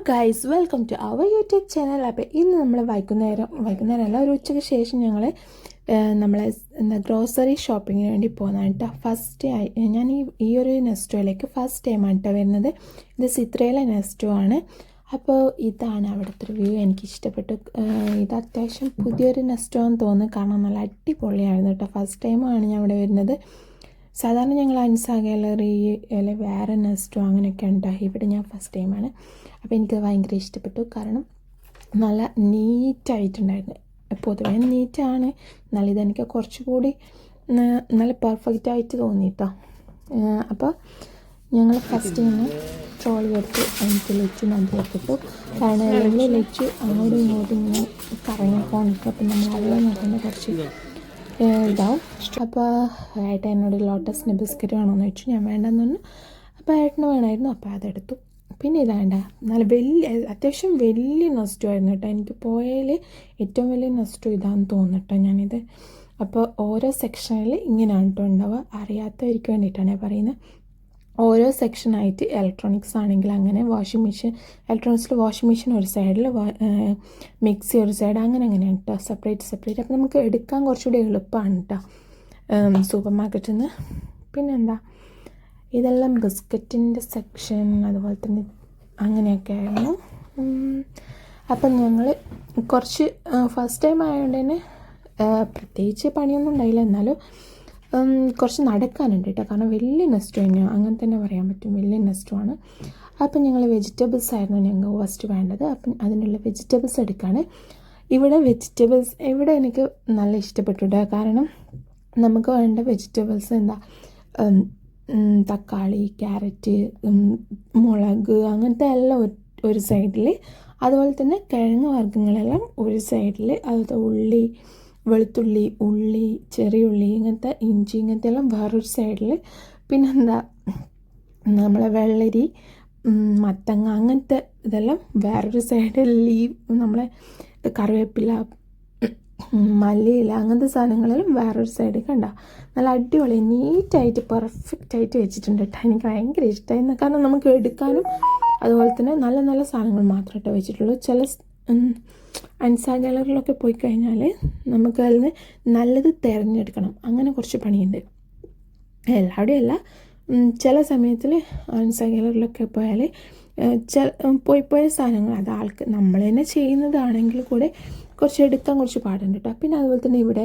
Guys, welcome to our YouTube channel. അപ്പോൾ ഇന്ന് നമ്മൾ വൈകുന്നേരമല്ല, ഒരു ഉച്ചയ്ക്ക് ശേഷം ഞങ്ങൾ നമ്മളെ ഗ്രോസറി ഷോപ്പിങ്ങിന് വേണ്ടി പോകുന്നതാണ് കേട്ടോ. ഫസ്റ്റ് ഞാൻ ഈ ഒരു നെസ്റ്റോയിലേക്ക് ഫസ്റ്റ് ടൈമാണ് കേട്ടോ വരുന്നത്. ഇത് സിത്രയിലെ നെസ്റ്റോ ആണ്. അപ്പോൾ ഇതാണ് അവിടുത്തെ ഒരു വ്യൂ. എനിക്കിഷ്ടപ്പെട്ടു. ഇത് അത്യാവശ്യം പുതിയൊരു നെസ്റ്റോ എന്ന് തോന്നുന്നു, കാരണം നല്ല അടിപൊളിയായിരുന്നു കേട്ടോ. ഫസ്റ്റ് ടൈമാണ് ഞാൻ ഇവിടെ വരുന്നത്. സാധാരണ ഞങ്ങൾ അൻസ ഗാലറി അല്ലെ വേറെ നെസ്റ്റോ അങ്ങനെയൊക്കെ ഉണ്ടായി. ഇവിടെ ഞാൻ ഫസ്റ്റ് ടൈമാണ്. അപ്പോൾ എനിക്കത് ഭയങ്കര ഇഷ്ടപ്പെട്ടു, കാരണം നല്ല നീറ്റായിട്ടുണ്ടായിരുന്നു. പൊതുവേ നീറ്റാണ്, എന്നാൽ ഇതെനിക്ക് കുറച്ചുകൂടി നല്ല പെർഫെക്റ്റായിട്ട് തോന്നി കേട്ടോ. അപ്പോൾ ഞങ്ങൾ ഫസ്റ്റ് ഇങ്ങനെ ട്രോളി എടുത്ത് എനിക്ക് ലച്ചു നന്നാക്കിട്ടു. കാരണം അല്ലെങ്കിൽ ലച്ചു അങ്ങോട്ടും ഇങ്ങോട്ടും ഇങ്ങനെ കറങ്ങിപ്പോൾ നിൽക്കും. അപ്പം നമ്മൾ അതിൽ നോക്കുമ്പോൾ കുറച്ച് ഇതാവും. അപ്പോൾ ഏട്ടൻ എന്നോട് ലോട്ടസിൻ്റെ ബിസ്ക്കറ്റ് വേണമെന്ന് വെച്ചു. ഞാൻ വേണ്ടെന്ന് പറഞ്ഞു. അപ്പോൾ ഏട്ടന് വേണമായിരുന്നു, അപ്പോൾ അതെടുത്തു. പിന്നെ ഇതാണ്ട നല്ല അത്യാവശ്യം വലിയ നെസ്റ്റോ ആയിരുന്നു കേട്ടോ. എനിക്ക് പോയതിൽ ഏറ്റവും വലിയ നെസ്റ്റോ ഇതാണെന്ന് തോന്നുന്നു ഞാനിത്. അപ്പോൾ ഓരോ സെക്ഷനിൽ ഇങ്ങനെയാണ് കേട്ടോ ഉണ്ടാവുക. അറിയാത്തവർക്ക് വേണ്ടിയിട്ടാണ് പറയുന്നത്. ഓരോ സെക്ഷനായിട്ട് ഇലക്ട്രോണിക്സ് ആണെങ്കിൽ അങ്ങനെ, വാഷിംഗ് മെഷീൻ ഇലക്ട്രോണിക്സിൽ വാഷിംഗ് മെഷീൻ ഒരു സൈഡിൽ, മിക്സി ഒരു സൈഡ്, അങ്ങനെയാണ് കേട്ടോ, സെപ്പറേറ്റ്. അപ്പോൾ നമുക്ക് എടുക്കാൻ കുറച്ചുകൂടി എളുപ്പമാണ് കേട്ടോ സൂപ്പർ മാർക്കറ്റിൽ നിന്ന്. പിന്നെന്താ, ഇതെല്ലാം ബിസ്ക്കറ്റിൻ്റെ സെക്ഷൻ, അതുപോലെ തന്നെ അങ്ങനെയൊക്കെ ആയിരുന്നു. അപ്പം ഞങ്ങൾ കുറച്ച് ഫസ്റ്റ് ടൈം ആയതുകൊണ്ട് തന്നെ പ്രത്യേകിച്ച് പണിയൊന്നും ഉണ്ടായില്ല, എന്നാലും കുറച്ച് നടക്കാനുണ്ട് കേട്ടോ. കാരണം വലിയ നെസ്റ്റോ തന്നെയാണ്, അങ്ങനെ തന്നെ പറയാൻ പറ്റും, വലിയ നെസ്റ്റോ ആണ്. അപ്പം ഞങ്ങൾ വെജിറ്റബിൾസ് ആയിരുന്നു ഞങ്ങൾ ഫസ്റ്റ് വേണ്ടത്. അപ്പം അതിനുള്ള വെജിറ്റബിൾസ് എടുക്കുകയാണ്. ഇവിടെ എനിക്ക് നല്ല ഇഷ്ടപ്പെട്ടു, കാരണം നമുക്ക് വേണ്ട വെജിറ്റബിൾസ് എന്താ, തക്കാളി, ക്യാരറ്റ്, മുളക്, അങ്ങനത്തെ എല്ലാം ഒരു സൈഡിൽ, അതുപോലെ തന്നെ കിഴങ്ങ് വർഗ്ഗങ്ങളെല്ലാം ഒരു സൈഡിൽ, അതുപോലെ ഉള്ളി, വെളുത്തുള്ളി, ഉള്ളി, ചെറിയുള്ളി, ഇങ്ങനത്തെ ഇഞ്ചി, ഇങ്ങനത്തെ എല്ലാം വേറൊരു സൈഡിൽ. പിന്നെന്താ, നമ്മളെ വെള്ളരി, മത്തങ്ങ, അങ്ങനത്തെ ഇതെല്ലാം വേറൊരു സൈഡിൽ. നമ്മളെ കറിവേപ്പില, മല്ലിയില, അങ്ങനത്തെ സാധനങ്ങളെല്ലാം വേറൊരു സൈഡിൽ. കണ്ട നല്ല അടിപൊളി നീറ്റായിട്ട് പെർഫെക്റ്റായിട്ട് വെച്ചിട്ടുണ്ട് കേട്ടോ. എനിക്ക് ഭയങ്കര ഇഷ്ടമായി, കാരണം നമുക്ക് എടുക്കാനും അതുപോലെ തന്നെ നല്ല നല്ല സാധനങ്ങൾ മാത്രമായിട്ട് വെച്ചിട്ടുള്ളൂ. ചില അൻസ ഗാലറിയിലൊക്കെ പോയി കഴിഞ്ഞാൽ നമുക്ക് അതിൽ നിന്ന് നല്ലത് തിരഞ്ഞെടുക്കണം, അങ്ങനെ കുറച്ച് പണിയുണ്ട്. എല്ലാവരുടെയും അല്ല, ചില സമയത്തിൽ അൻസ ഗാലറിയിലൊക്കെ പോയാൽ പോയ സാധനങ്ങൾ അത് നമ്മൾ തന്നെ ചെയ്യുന്നതാണെങ്കിൽ കൂടെ കുറച്ച് എടുക്കാൻ കുറച്ച് പാടുണ്ട് കേട്ടോ. പിന്നെ അതുപോലെ തന്നെ ഇവിടെ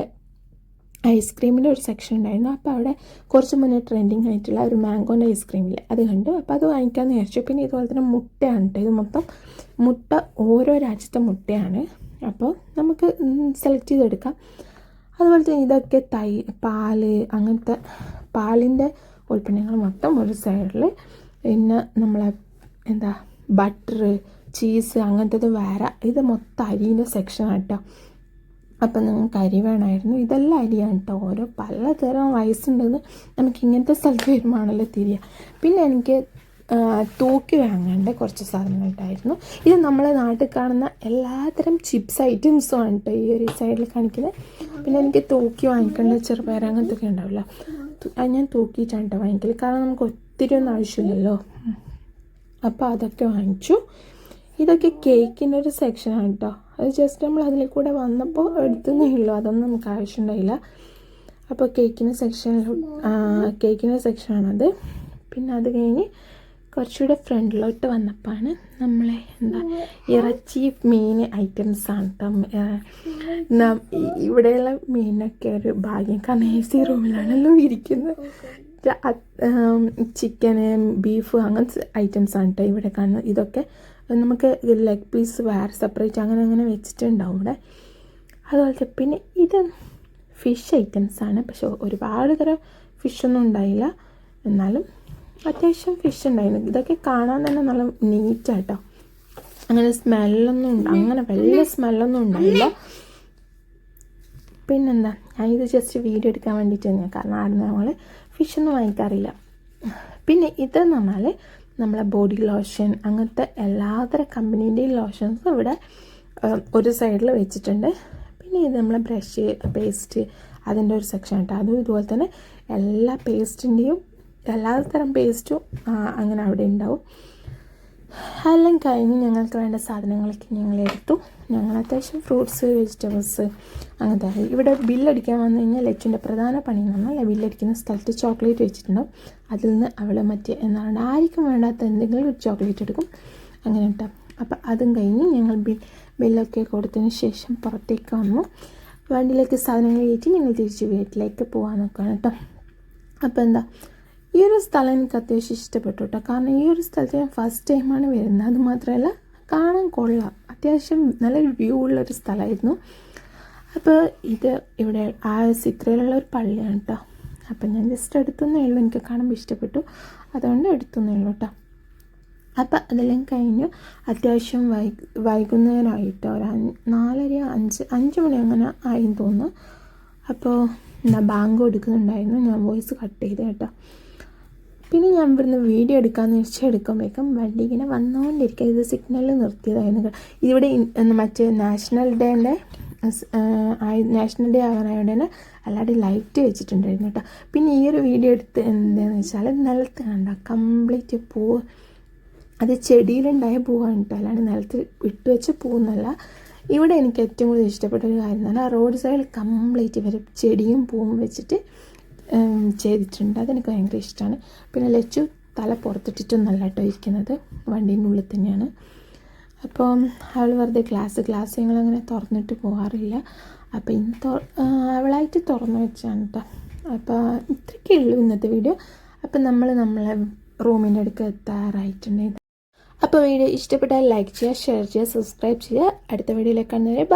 ഐസ്ക്രീമിൻ്റെ ഒരു സെക്ഷൻ ഉണ്ടായിരുന്നു. അപ്പോൾ അവിടെ കുറച്ച് മുന്നേ ട്രെൻഡിങ് ആയിട്ടുള്ള ഒരു മാംഗോൻ്റെ ഐസ്ക്രീമില്ലേ, അത് കണ്ടു. അപ്പോൾ അത് വാങ്ങിക്കാമെന്ന് വിചാരിച്ചു. പിന്നെ ഇതുപോലെ തന്നെ മുട്ടയാണ് കേട്ടോ. ഇത് മൊത്തം മുട്ട, ഓരോ രാജ്യത്തെ മുട്ടയാണ്. അപ്പോൾ നമുക്ക് സെലക്ട് ചെയ്തെടുക്കാം. അതുപോലെ തന്നെ ഇതൊക്കെ പാല്, അങ്ങനത്തെ പാലിൻ്റെ ഉൽപ്പന്നങ്ങൾ മൊത്തം ഒരു സൈഡിൽ. പിന്നെ നമ്മളെ എന്താ ബട്ടർ, ചീസ്, അങ്ങനത്തത് വേറെ. ഇത് മൊത്തം അരീൻ്റെ സെക്ഷനാണ് കേട്ടോ. അപ്പം നിങ്ങൾക്ക് അരി വേണമായിരുന്നു. ഇതെല്ലാം അരിയാണ് കേട്ടോ. ഓരോ പലതരം വയസ്സുണ്ടെന്ന് നമുക്ക് ഇങ്ങനത്തെ സ്ഥലത്ത് വരുമ്പോഴാണല്ലോ തിരിയുക. പിന്നെ എനിക്ക് തൂക്കി വാങ്ങേണ്ട കുറച്ച് സാധനങ്ങളുണ്ടായിരുന്നു. ഇത് നമ്മളെ നാട്ടിൽ കാണുന്ന എല്ലാത്തരം ചിപ്സ് ഐറ്റംസും ആണ് കേട്ടോ ഈ ഒരു സൈഡിൽ കാണിക്കുന്നത്. പിന്നെ എനിക്ക് തൂക്കി വാങ്ങിക്കേണ്ട ചെറുപയർ അങ്ങനത്തെ ഒക്കെ ഉണ്ടാവില്ല, അത് ഞാൻ തൂക്കിയിട്ടാണ് കേട്ടോ വാങ്ങിക്കൽ, കാരണം നമുക്ക് ഒത്തിരി ഒന്നും ആവശ്യമില്ലല്ലോ. അപ്പോൾ അതൊക്കെ വാങ്ങിച്ചു. ഇതൊക്കെ കേക്കിൻ്റെ ഒരു സെക്ഷനാണ് കേട്ടോ. അത് ജസ്റ്റ് നമ്മൾ അതിൽ കൂടെ വന്നപ്പോൾ എടുത്തേ ഉള്ളൂ, അതൊന്നും നമുക്ക് ആവശ്യമുണ്ടായില്ല. അപ്പോൾ കേക്കിൻ്റെ സെക്ഷനാണത്. പിന്നെ അത് കഴിഞ്ഞ് കുറച്ചുകൂടെ ഫ്രണ്ടിലോട്ട് വന്നപ്പോഴാണ് നമ്മളെ എന്താ ഇറച്ചി, മീൻ ഐറ്റംസാണ് കേട്ടോ. ഇവിടെയുള്ള മീനൊക്കെ ഒരു ഭാഗ്യം, കാരണം AC റൂമിലാണല്ലോ ഇരിക്കുന്നത്. ചിക്കന്, ബീഫ്, അങ്ങനത്തെ ഐറ്റംസാണ് കേട്ടോ ഇവിടെ കാണുന്നത്. ഇതൊക്കെ നമുക്ക് ലെഗ് പീസ് വേറെ സെപ്പറേറ്റ് അങ്ങനെ വെച്ചിട്ടുണ്ടാവും ഇവിടെ. അതുപോലത്തെ പിന്നെ ഇത് ഫിഷ് ഐറ്റംസാണ്. പക്ഷെ ഒരുപാട് തരം ഫിഷൊന്നും ഉണ്ടായില്ല, എന്നാലും അത്യാവശ്യം ഫിഷ് ഉണ്ടായിരുന്നു. ഇതൊക്കെ കാണാൻ തന്നെ നല്ല നീറ്റാട്ടോ. അങ്ങനെ അങ്ങനെ വലിയ സ്മെല്ലൊന്നും ഉണ്ടായില്ല. പിന്നെന്താ, ഞാനിത് ജസ്റ്റ് വീഡിയോ എടുക്കാൻ വേണ്ടിയിട്ട് തന്നെയാണ്, കാരണം ആടുന്ന നമ്മൾ ഫിഷൊന്നും വാങ്ങിക്കാറില്ല. പിന്നെ ഇതെന്ന് പറഞ്ഞാൽ നമ്മളെ ബോഡി ലോഷൻ, അങ്ങനത്തെ എല്ലാത്തരം കമ്പനീൻ്റെയും ലോഷൻസും ഇവിടെ ഒരു സൈഡിൽ വെച്ചിട്ടുണ്ട്. പിന്നെ ഇത് നമ്മളെ ബ്രഷ്, പേസ്റ്റ്, അതിൻ്റെ ഒരു സെക്ഷൻ കേട്ടോ. അതും ഇതുപോലെ തന്നെ എല്ലാ പേസ്റ്റിൻ്റെയും എല്ലാത്തരം പേസ്റ്റും അങ്ങനെ അവിടെ ഉണ്ടാവും. എല്ലാം കഴിഞ്ഞ് ഞങ്ങൾക്ക് വേണ്ട സാധനങ്ങളൊക്കെ ഞങ്ങൾ എടുത്തു. ഞങ്ങൾ അത്യാവശ്യം ഫ്രൂട്ട്സ്, വെജിറ്റബിൾസ് അങ്ങനത്തെ. ഇവിടെ ബില്ലടിക്കാൻ വന്നു കഴിഞ്ഞാൽ ലച്ചുവിൻ്റെ പ്രധാന പണി എന്ന് പറഞ്ഞാൽ ബില്ലടിക്കുന്ന സ്ഥലത്ത് ചോക്ലേറ്റ് വെച്ചിട്ടുണ്ടാവും. അതിൽ നിന്ന് അവൾ മറ്റേ എന്താണ് ആർക്കും വേണ്ടാത്ത എന്തെങ്കിലും ഒരു ചോക്ലേറ്റ് എടുക്കും, അങ്ങനെ കേട്ടോ. അപ്പോൾ അതും കഴിഞ്ഞ് ഞങ്ങൾ ബില്ലൊക്കെ കൊടുത്തതിന് ശേഷം പുറത്തേക്ക് വന്നു. വണ്ടിയിലേക്ക് സാധനങ്ങൾ കയറ്റി ഞങ്ങൾ തിരിച്ച് വീട്ടിലേക്ക് പോകാൻ നോക്കുകയാണ് കേട്ടോ. അപ്പോൾ എന്താ, ഈ ഒരു സ്ഥലം എനിക്ക് അത്യാവശ്യം ഇഷ്ടപ്പെട്ടു കേട്ടോ. കാരണം ഈ ഒരു സ്ഥലത്ത് ഞാൻ ഫസ്റ്റ് ടൈമാണ് വരുന്നത്. അതുമാത്രമല്ല കാണാൻ കൊള്ളാം, അത്യാവശ്യം നല്ലൊരു വ്യൂ ഉള്ളൊരു സ്ഥലമായിരുന്നു. അപ്പോൾ ഇത് ഇവിടെ ആ സിത്രയിലുള്ള ഒരു പള്ളിയാണ് കേട്ടോ. അപ്പം ഞാൻ ജസ്റ്റ് എടുത്തുന്നേ ഉള്ളൂ, എനിക്ക് കാണുമ്പോൾ ഇഷ്ടപ്പെട്ടു, അതുകൊണ്ട് എടുത്തുന്നേ ഉള്ളൂ കേട്ടോ. അപ്പം അതെല്ലാം കഴിഞ്ഞു അത്യാവശ്യം വൈകുന്നേരമായിട്ടോ, ഒരു 4:30-5 മണി അങ്ങനെ ആയി തോന്നുന്നു. അപ്പോൾ എന്താ ബാങ്ക് കൊടുക്കുന്നുണ്ടായിരുന്നു, ഞാൻ വോയിസ് കട്ട് ചെയ്ത് കേട്ടോ. പിന്നെ ഞാൻ ഇവിടുന്ന് വീഡിയോ എടുക്കാമെന്ന് വെച്ചാൽ എടുക്കുമ്പോഴേക്കും വണ്ടി ഇങ്ങനെ വന്നുകൊണ്ടിരിക്കുക. ഇത് സിഗ്നലിൽ നിർത്തിയതായിരുന്നു. ഇതിവിടെ മറ്റേ നാഷണൽ ഡേ ആകാനായതുകൊണ്ട് തന്നെ അല്ലാതെ ലൈറ്റ് വെച്ചിട്ടുണ്ടായിരുന്നു കേട്ടോ. പിന്നെ ഈ ഒരു വീഡിയോ എടുത്ത് എന്താണെന്ന് വെച്ചാൽ നിലത്ത് കണ്ട കംപ്ലീറ്റ് പൂവ്, അത് ചെടിയിലുണ്ടായ പൂവാണ് കേട്ടോ, അല്ലാണ്ട് നിലത്ത് ഇട്ട് വെച്ച പൂവെന്നല്ല. ഇവിടെ എനിക്ക് ഏറ്റവും കൂടുതൽ ഇഷ്ടപ്പെട്ട ഒരു കാര്യം എന്ന് പറഞ്ഞാൽ റോഡ് സൈഡിൽ കംപ്ലീറ്റ് ഇവർ ചെടിയും പൂവും വെച്ചിട്ട് ചെയ്തിട്ടുണ്ട്. അതെനിക്ക് ഭയങ്കര ഇഷ്ടമാണ്. പിന്നെ ലച്ചു തല പുറത്തിട്ടിട്ടൊന്നല്ല കേട്ടോ ഇരിക്കുന്നത്, വണ്ടീൻ്റെ ഉള്ളിൽ തന്നെയാണ്. അപ്പോൾ അവൾ വെറുതെ ക്ലാസ് ഞങ്ങളങ്ങനെ തുറന്നിട്ട് പോകാറില്ല. അപ്പോൾ ഇന്ന് അവളായിട്ട് തുറന്നു വെച്ചാണ് കേട്ടോ. അപ്പോൾ ഇത്രയൊക്കെ ഉള്ളൂ ഇന്നത്തെ വീഡിയോ. അപ്പം നമ്മളെ റൂമിൻ്റെ അടുക്ക് എത്താറായിട്ടുണ്ട്. അപ്പോൾ വീഡിയോ ഇഷ്ടപ്പെട്ടാൽ ലൈക്ക് ചെയ്യുക, ഷെയർ ചെയ്യുക, സബ്സ്ക്രൈബ് ചെയ്യുക. അടുത്ത വീഡിയോയിലേക്ക് കാണുന്നവരെ